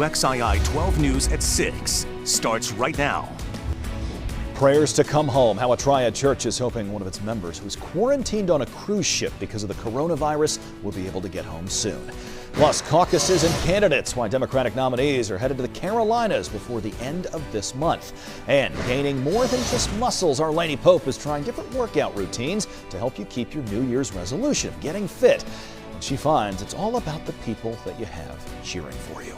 WXII 12 News at 6 starts right now. Prayers to come home. How a Triad church is hoping one of its members who is quarantined on a cruise ship because of the coronavirus will be able to get home soon. Plus, caucuses and candidates, why Democratic nominees are headed to the Carolinas before the end of this month. And gaining more than just muscles, our Lainey Pope is trying different workout routines to help you keep your New Year's resolution, getting fit. And she finds it's all about the people that you have cheering for you.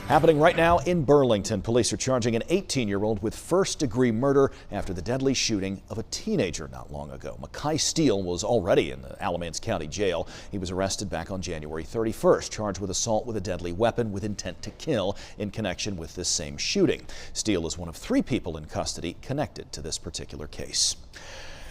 Happening right now in Burlington, police are charging an 18-year-old with first-degree murder after the deadly shooting of a teenager not long ago. Makai Steele was already in the Alamance County Jail. He was arrested back on January 31st, charged with assault with a deadly weapon with intent to kill in connection with this same shooting. Steele is one of 3 people in custody connected to this particular case.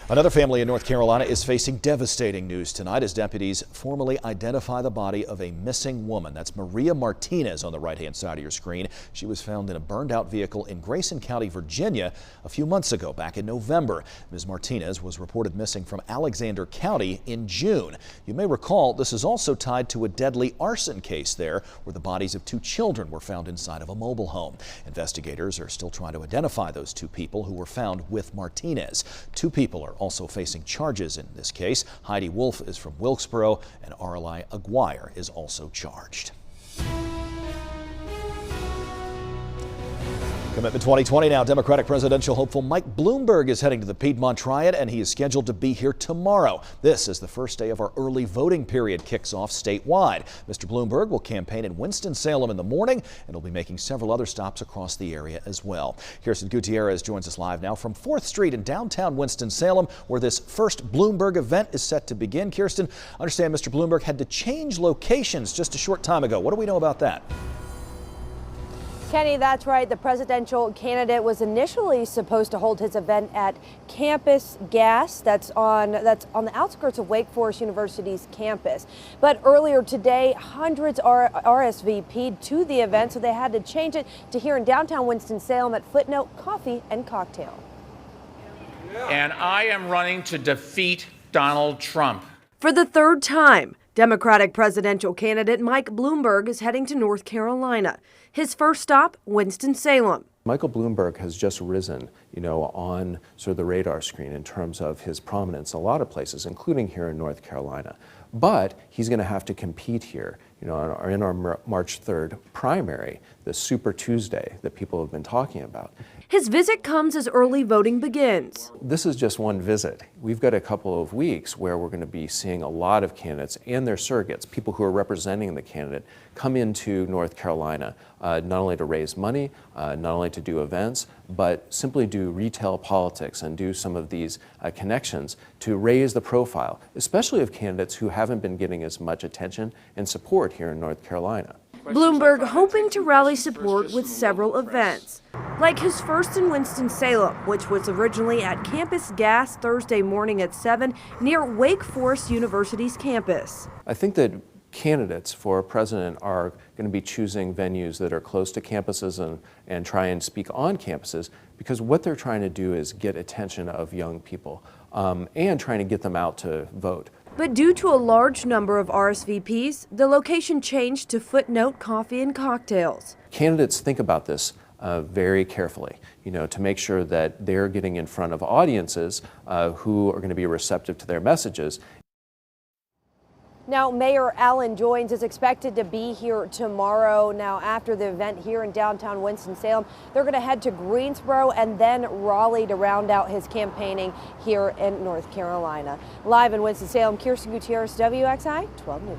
Another family in North Carolina is facing devastating news tonight as deputies formally identify the body of a missing woman. That's Maria Martinez on the right-hand side of your screen. She was found in a burned-out vehicle in Grayson County, Virginia, a few months ago, back in November. Ms. Martinez was reported missing from Alexander County in June. You may recall this is also tied to a deadly arson case there, where the bodies of 2 children were found inside of a mobile home. Investigators are still trying to identify those 2 people who were found with Martinez. 2 people are also facing charges in this case. Heidi Wolf is from Wilkesboro, and Arlie Aguirre is also charged. Commitment 2020 now. Democratic presidential hopeful Mike Bloomberg is heading to the Piedmont Triad, and he is scheduled to be here tomorrow. This is the first day of our early voting period kicks off statewide. Mr. Bloomberg will campaign in Winston-Salem in the morning, and will be making several other stops across the area as well. Kirsten Gutierrez joins us live now from 4th Street in downtown Winston-Salem, where this first Bloomberg event is set to begin. Kirsten, I understand Mr. Bloomberg had to change locations just a short time ago. What do we know about that? Kenny, that's right. The presidential candidate was initially supposed to hold his event at Campus Gas. That's on the outskirts of Wake Forest University's campus. But earlier today, hundreds RSVP'd to the event, so they had to change it to here in downtown Winston-Salem at Footnote Coffee and Cocktail. And I am running to defeat Donald Trump. For the 3rd time, Democratic presidential candidate Mike Bloomberg is heading to North Carolina. His first stop, Winston-Salem. Michael Bloomberg has just risen, on sort of the radar screen in terms of his prominence in a lot of places, including here in North Carolina. But he's going to have to compete here, in our March 3rd primary, the Super Tuesday that people have been talking about. His visit comes as early voting begins. This is just one visit. We've got a couple of weeks where we're going to be seeing a lot of candidates and their surrogates, people who are representing the candidate, come into North Carolina, not only to raise money, not only to do events, but simply do retail politics and do some of these connections to raise the profile, especially of candidates who haven't been getting as much attention and support here in North Carolina. Bloomberg hoping to rally support with several events, like his first in Winston-Salem, which was originally at Campus Gas Thursday morning at 7 near Wake Forest University's campus. I think that candidates for president are going to be choosing venues that are close to campuses and try and speak on campuses, because what they're trying to do is get attention of young people and trying to get them out to vote. But due to a large number of RSVPs, the location changed to Footnote Coffee and Cocktails. Candidates think about this very carefully, to make sure that they're getting in front of audiences who are going to be receptive to their messages. Now, Mayor Alan Joynes is expected to be here tomorrow. Now, after the event here in downtown Winston-Salem, they're going to head to Greensboro and then Raleigh to round out his campaigning here in North Carolina. Live in Winston-Salem, Kirsten Gutierrez, WXII 12 News.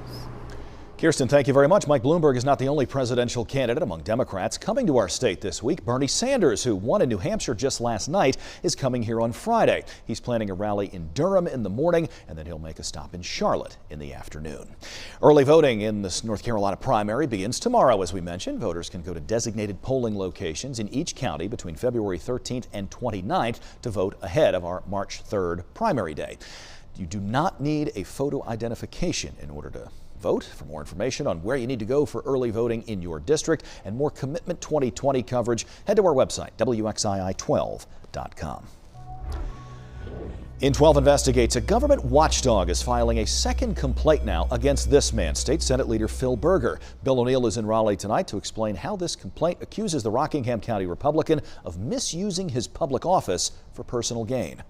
Kirsten, thank you very much. Mike Bloomberg is not the only presidential candidate among Democrats coming to our state this week. Bernie Sanders, who won in New Hampshire just last night, is coming here on Friday. He's planning a rally in Durham in the morning, and then he'll make a stop in Charlotte in the afternoon. Early voting in this North Carolina primary begins tomorrow, as we mentioned. Voters can go to designated polling locations in each county between February 13th and 29th to vote ahead of our March 3rd primary day. You do not need a photo identification in order to vote. For more information on where you need to go for early voting in your district and more Commitment 2020 coverage, head to our website, WXII12.com. In 12 Investigates, a government watchdog is filing a second complaint now against this man, State Senate Leader Phil Berger. Bill O'Neill is in Raleigh tonight to explain how this complaint accuses the Rockingham County Republican of misusing his public office for personal gain.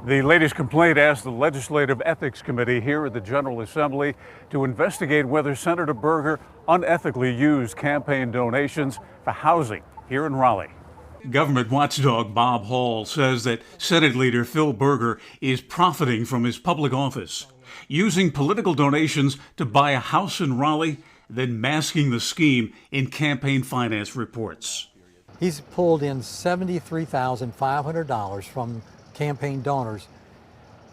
The latest complaint asks the Legislative Ethics Committee here at the General Assembly to investigate whether Senator Berger unethically used campaign donations for housing here in Raleigh. Government watchdog Bob Hall says that Senate Leader Phil Berger is profiting from his public office, using political donations to buy a house in Raleigh, then masking the scheme in campaign finance reports. He's pulled in $73,500 from campaign donors.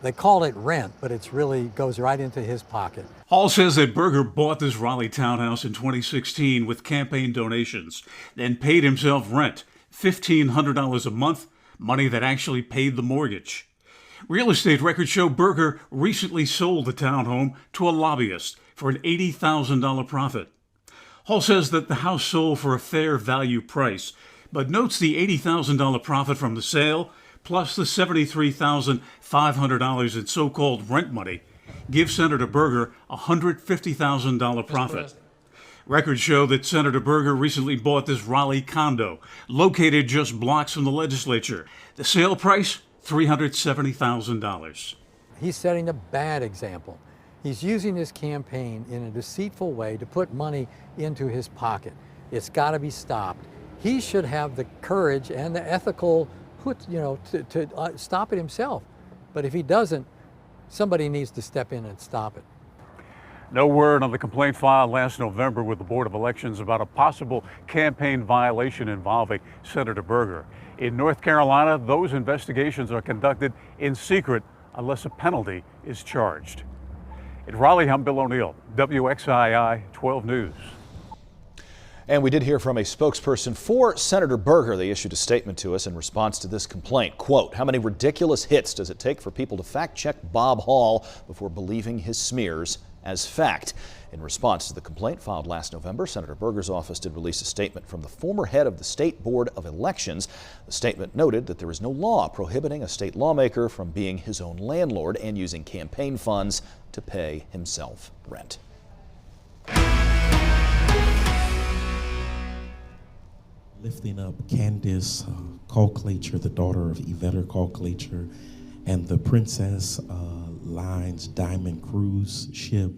They call it rent, but it's really goes right into his pocket. Hall says that Berger bought this Raleigh townhouse in 2016 with campaign donations, then paid himself rent, $1,500 a month, money that actually paid the mortgage. Real estate records show Berger recently sold the townhome to a lobbyist for an $80,000 profit. Hall says that the house sold for a fair value price, but notes the $80,000 profit from the sale, plus the $73,500 in so-called rent money, gives Senator Berger a $150,000 profit. Records show that Senator Berger recently bought this Raleigh condo, located just blocks from the legislature. The sale price, $370,000. He's setting a bad example. He's using his campaign in a deceitful way to put money into his pocket. It's got to be stopped. He should have the courage and the ethical, to stop it himself. But if he doesn't, somebody needs to step in and stop it. No word on the complaint filed last November with the Board of Elections about a possible campaign violation involving Senator Berger. In North Carolina, those investigations are conducted in secret unless a penalty is charged. In Raleigh, I'm Bill O'Neill, WXII 12 News. And we did hear from a spokesperson for Senator Berger. They issued a statement to us in response to this complaint. Quote, "How many ridiculous hits does it take for people to fact-check Bob Hall before believing his smears as fact?" In response to the complaint filed last November, Senator Berger's office did release a statement from the former head of the State Board of Elections. The statement noted that there is no law prohibiting a state lawmaker from being his own landlord and using campaign funds to pay himself rent. Lifting up Candace Colclature, the daughter of Yvette Colclature, and the Princess Lines Diamond cruise ship.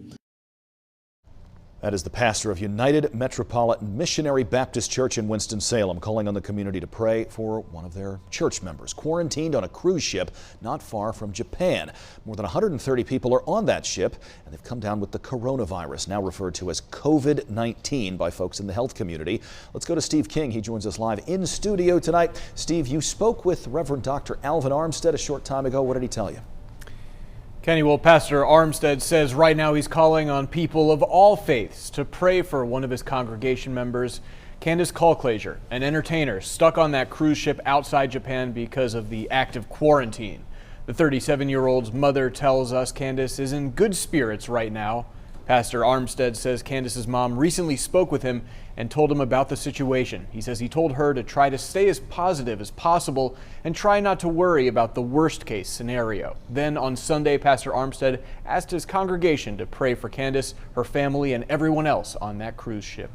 That is the pastor of United Metropolitan Missionary Baptist Church in Winston-Salem calling on the community to pray for one of their church members quarantined on a cruise ship not far from Japan. More than 130 people are on that ship, and they've come down with the coronavirus, now referred to as COVID-19 by folks in the health community. Let's go to Steve King. He joins us live in studio tonight. Steve, you spoke with Reverend Dr. Alvin Armstead a short time ago. What did he tell you? Kenny, well, Pastor Armstead says right now he's calling on people of all faiths to pray for one of his congregation members, Candace Colclature, an entertainer stuck on that cruise ship outside Japan because of the active quarantine. The 37-year-old's mother tells us Candace is in good spirits right now. Pastor Armstead says Candace's mom recently spoke with him and told him about the situation. He says he told her to try to stay as positive as possible and try not to worry about the worst case scenario. Then on Sunday, Pastor Armstead asked his congregation to pray for Candace, her family, and everyone else on that cruise ship.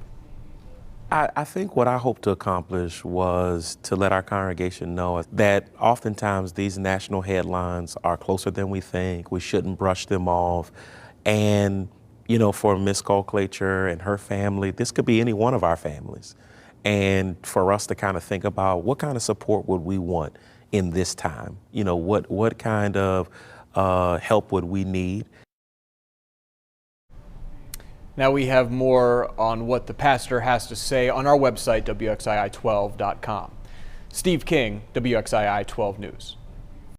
I think what I hope to accomplish was to let our congregation know that oftentimes these national headlines are closer than we think. We shouldn't brush them off. And for Miss Colclature and her family, this could be any one of our families. And for us to kind of think about what kind of support would we want in this time? What kind of help would we need? Now we have more on what the pastor has to say on our website, WXII12.com. Steve King, WXII 12 News.